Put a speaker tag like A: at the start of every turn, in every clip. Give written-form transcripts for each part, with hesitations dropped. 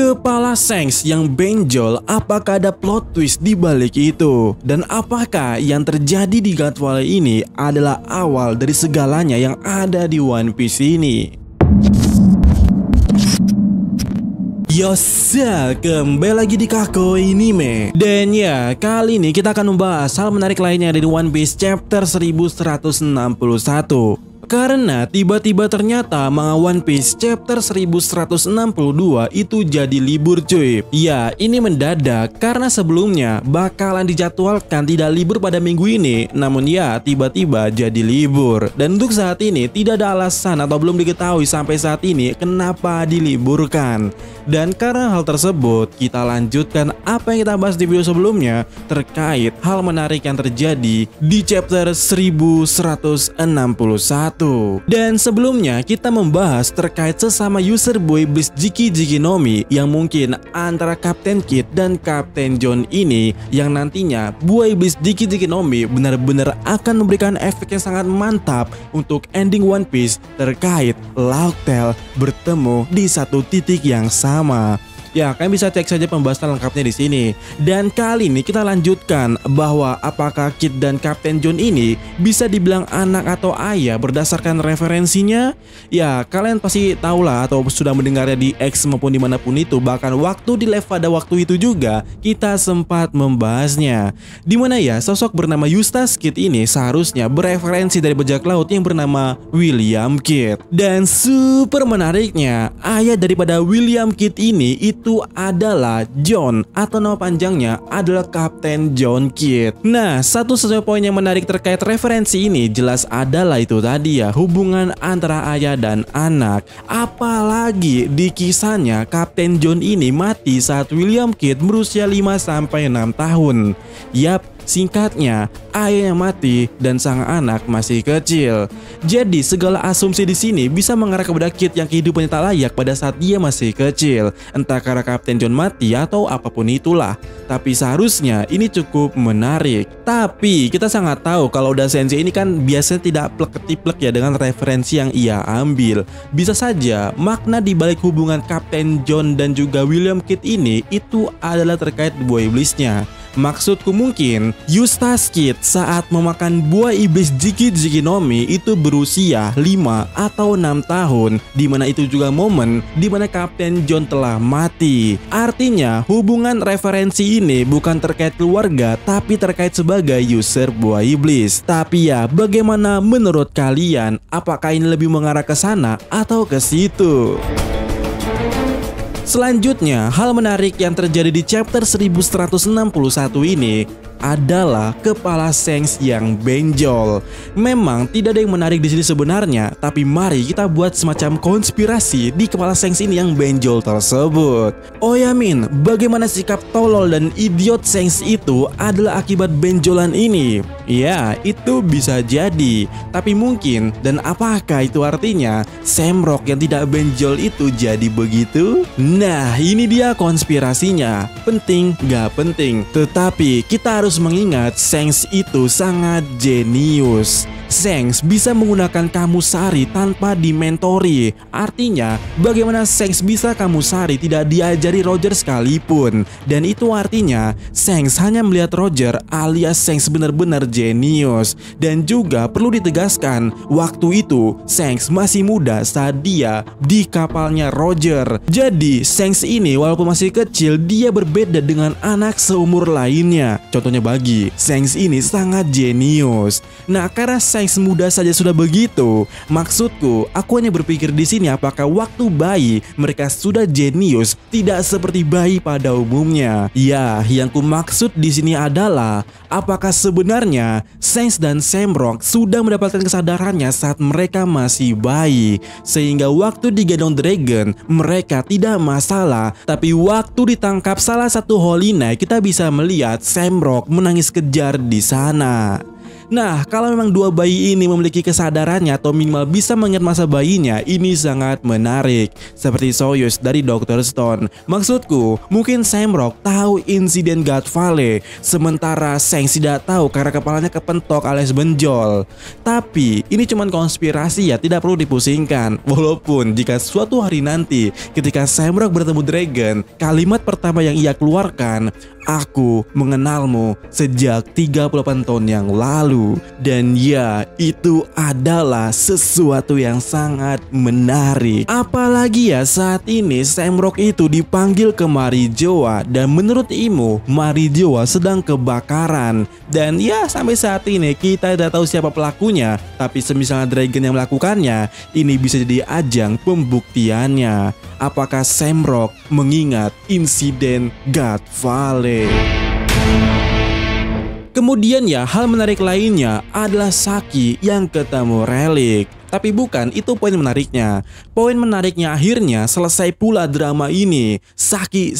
A: Kepala Shanks yang benjol, apakah ada plot twist di balik itu? Dan apakah yang terjadi di God Valley ini adalah awal dari segalanya yang ada di One Piece ini? Yosa, kembali lagi di Kako Anime. Dan ya, kali ini kita akan membahas hal menarik lainnya dari One Piece chapter 1161. Karena tiba-tiba ternyata manga One Piece chapter 1162 itu jadi libur cuy. Ya, ini mendadak karena sebelumnya bakalan dijadwalkan tidak libur pada minggu ini. Namun ya, tiba-tiba jadi libur. Dan untuk saat ini tidak ada alasan atau belum diketahui sampai saat ini kenapa diliburkan. Dan karena hal tersebut, kita lanjutkan apa yang kita bahas di video sebelumnya terkait hal menarik yang terjadi di chapter 1161. Dan sebelumnya kita membahas terkait sesama user Buah Iblis Jiki-Jiki no Mi yang mungkin antara Kapten Kid dan Kapten John ini yang nantinya Buah Iblis Jiki-Jiki no Mi benar-benar akan memberikan efek yang sangat mantap untuk ending One Piece terkait Laugh-Tale bertemu di satu titik yang sama. Ya, kalian bisa cek saja pembahasan lengkapnya di sini. Dan kali ini kita lanjutkan bahwa apakah Kid dan Kapten John ini bisa dibilang anak atau ayah berdasarkan referensinya? Ya, kalian pasti tahu lah atau sudah mendengarnya di X maupun dimanapun itu. Bahkan waktu di live pada waktu itu juga kita sempat membahasnya. Dimana ya sosok bernama Eustace Kid ini seharusnya bereferensi dari bajak laut yang bernama William Kid. Dan super menariknya, ayah daripada William Kid ini itu adalah John atau nama panjangnya adalah Kapten John Kid. Nah, satu-satunya poin yang menarik terkait referensi ini jelas adalah itu tadi ya, hubungan antara ayah dan anak. Apalagi di kisahnya Kapten John ini mati saat William Kid berusia 5-6 tahun. Yap, singkatnya, ayahnya mati dan sang anak masih kecil. Jadi segala asumsi di sini bisa mengarah kepada Kid yang kehidupannya tak layak pada saat dia masih kecil. Entah karena Kapten John mati atau apapun itulah. Tapi seharusnya ini cukup menarik. Tapi kita sangat tahu kalau Oda Sensei ini kan biasanya tidak plek-ketiplek ya dengan referensi yang ia ambil. Bisa saja makna di balik hubungan Kapten John dan juga William Kid ini itu adalah terkait buah iblisnya. Maksudku mungkin Eustace Kid saat memakan buah iblis Jiki-Jiki no Mi itu berusia 5 atau 6 tahun, dimana itu juga momen dimana Kapten John telah mati. Artinya hubungan referensi ini bukan terkait keluarga tapi terkait sebagai user buah iblis. Tapi ya, bagaimana menurut kalian? Apakah ini lebih mengarah ke sana atau ke situ? Selanjutnya, hal menarik yang terjadi di chapter 1161 ini adalah kepala Shanks yang benjol. Memang tidak ada yang menarik di sini sebenarnya, tapi mari kita buat semacam konspirasi di kepala Shanks ini yang benjol tersebut. Oh ya Min, bagaimana sikap tolol dan idiot Shanks itu adalah akibat benjolan ini? Ya, itu bisa jadi. Tapi mungkin, dan apakah itu artinya Shamrock yang tidak benjol itu jadi begitu? Nah, ini dia konspirasinya. Penting gak penting, tetapi kita harus mengingat Shanks itu sangat jenius. Shanks bisa menggunakan Kamusari tanpa dimentori. Artinya, bagaimana Shanks bisa Kamusari tidak diajari Roger sekalipun. Dan itu artinya Shanks hanya melihat Roger alias Shanks benar-benar jenius. Dan juga perlu ditegaskan, waktu itu Shanks masih muda saat dia di kapalnya Roger. Jadi Shanks ini walaupun masih kecil, dia berbeda dengan anak seumur lainnya. Contohnya bagi Shanks ini sangat jenius. Nah, karena Shanks muda saja sudah begitu, maksudku, aku hanya berpikir di sini apakah waktu bayi mereka sudah jenius, tidak seperti bayi pada umumnya. Ya, yang ku maksud di sini adalah apakah sebenarnya Shanks dan Shamrock sudah mendapatkan kesadarannya saat mereka masih bayi, sehingga waktu di Gedong Dragon mereka tidak masalah, tapi waktu ditangkap salah satu Holy Knight kita bisa melihat Shamrock menangis kejar di sana. Nah, kalau memang dua bayi ini memiliki kesadarannya atau minimal bisa mengingat masa bayinya, ini sangat menarik. Seperti Soyuz dari Dr. Stone. Maksudku, mungkin Samrock tahu insiden God Valley, sementara Shanks tidak tahu karena kepalanya kepentok alias benjol. Tapi ini cuma konspirasi ya, tidak perlu dipusingkan. Walaupun jika suatu hari nanti ketika Samrock bertemu Dragon, kalimat pertama yang ia keluarkan, "Aku mengenalmu sejak 38 tahun yang lalu." Dan ya, itu adalah sesuatu yang sangat menarik. Apalagi ya saat ini Samrock itu dipanggil ke Marijoa, dan menurut Imo, Marijoa sedang kebakaran. Dan ya, sampai saat ini kita tidak tahu siapa pelakunya, tapi semisalnya Dragon yang melakukannya, ini bisa jadi ajang pembuktiannya. Apakah Samrock mengingat insiden God Valley? Kemudian ya, hal menarik lainnya adalah Saki yang ketemu relik. Tapi bukan itu poin menariknya. Poin menariknya akhirnya selesai pula drama ini. Saki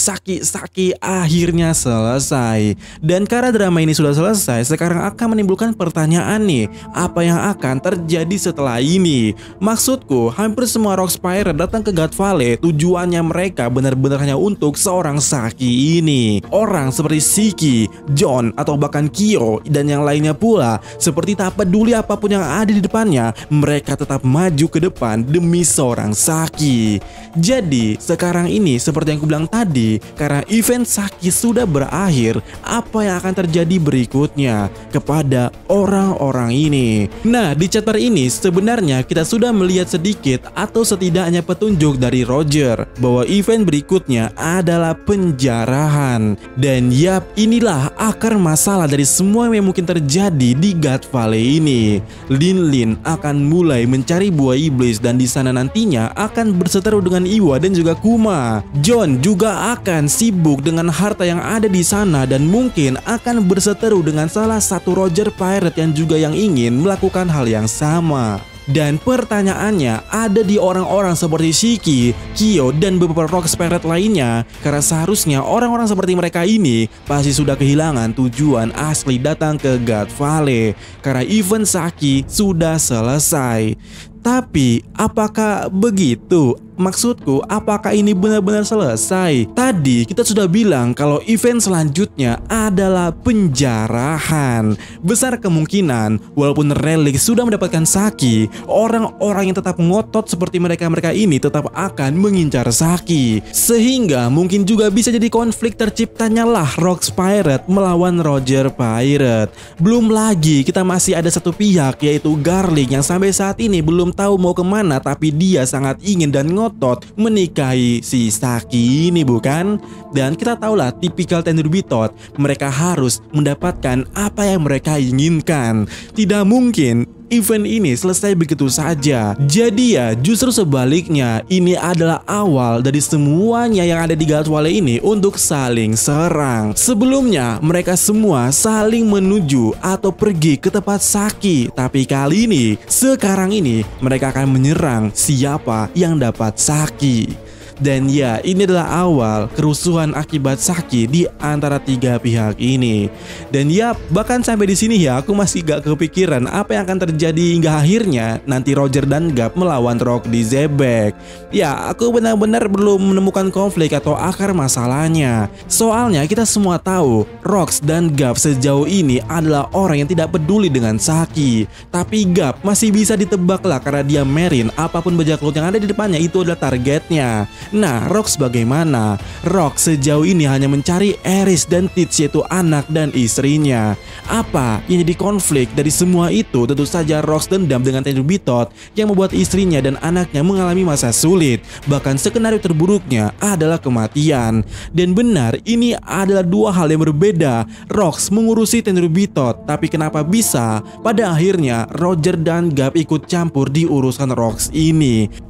A: akhirnya selesai. Dan karena drama ini sudah selesai, sekarang akan menimbulkan pertanyaan nih, apa yang akan terjadi setelah ini? Maksudku, hampir semua Rock Pirate datang ke God Valley tujuannya mereka benar-benar hanya untuk seorang Saki ini. Orang seperti Shiki, John, atau bahkan Kyo dan yang lainnya pula, seperti tak peduli apapun yang ada di depannya, mereka tetap maju ke depan demi seorang Saki. Jadi sekarang ini seperti yang aku bilang tadi, karena event Saki sudah berakhir, apa yang akan terjadi berikutnya kepada orang-orang ini? Nah, di chapter ini sebenarnya kita sudah melihat sedikit atau setidaknya petunjuk dari Roger bahwa event berikutnya adalah penjarahan. Dan yap, inilah akar masalah dari semua yang mungkin terjadi di God Valley ini. Lin akan mulai mencari buah iblis, dan di sana nantinya akan berseteru dengan Iwa dan juga Kuma. John juga akan sibuk dengan harta yang ada di sana dan mungkin akan berseteru dengan salah satu Roger Pirate yang juga yang ingin melakukan hal yang sama. Dan pertanyaannya ada di orang-orang seperti Shiki, Kyo, dan beberapa Rock Pirate lainnya, karena seharusnya orang-orang seperti mereka ini pasti sudah kehilangan tujuan asli datang ke God Valley karena event Saki sudah selesai. Tapi apakah begitu? Maksudku, apakah ini benar-benar selesai? Tadi kita sudah bilang kalau event selanjutnya adalah penjarahan. Besar kemungkinan walaupun relik sudah mendapatkan Saki, orang-orang yang tetap ngotot seperti mereka-mereka ini tetap akan mengincar Saki. Sehingga mungkin juga bisa jadi konflik terciptanya lah Rock Pirate melawan Roger Pirate. Belum lagi kita masih ada satu pihak yaitu Garlic yang sampai saat ini belum tahu mau kemana, tapi dia sangat ingin dan ngotot menikahi si Saki ini, bukan? Dan kita tahulah tipikal Tenryubito, mereka harus mendapatkan apa yang mereka inginkan. Tidak mungkin event ini selesai begitu saja. Jadi ya, justru sebaliknya, ini adalah awal dari semuanya yang ada di God Valley ini untuk saling serang. Sebelumnya mereka semua saling menuju atau pergi ke tempat Saki, tapi kali ini, sekarang ini mereka akan menyerang siapa yang dapat Saki. Dan ya, ini adalah awal kerusuhan akibat Saki di antara tiga pihak ini. Dan ya, bahkan sampai di sini ya, aku masih gak kepikiran apa yang akan terjadi hingga akhirnya nanti Roger dan Gap melawan Rock di Zebek. Ya, aku benar-benar belum menemukan konflik atau akar masalahnya. Soalnya kita semua tahu Rox dan Gap sejauh ini adalah orang yang tidak peduli dengan Saki. Tapi Gap masih bisa ditebak lah karena dia Marine, apapun bajak laut yang ada di depannya itu adalah targetnya. Nah, Rox bagaimana? Rox sejauh ini hanya mencari Eris dan Teach, yaitu anak dan istrinya. Apa yang jadi konflik dari semua itu? Tentu saja Rox dendam dengan Tenryubito yang membuat istrinya dan anaknya mengalami masa sulit. Bahkan skenario terburuknya adalah kematian. Dan benar, ini adalah dua hal yang berbeda. Rox mengurusi Tenryubito, tapi kenapa bisa pada akhirnya Roger dan Gap ikut campur di urusan Rox ini?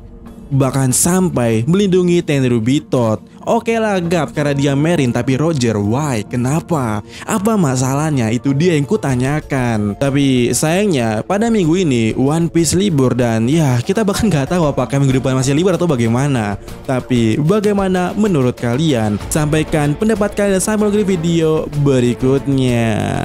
A: Bahkan sampai melindungi Tenryubito. Oke lah Gap karena dia Marine, tapi Roger why? Kenapa? Apa masalahnya? Itu dia yang kutanyakan. Tapi sayangnya pada minggu ini One Piece libur, dan ya kita bahkan nggak tahu apakah minggu depan masih libur atau bagaimana. Tapi bagaimana menurut kalian? Sampaikan pendapat kalian sampai di video berikutnya.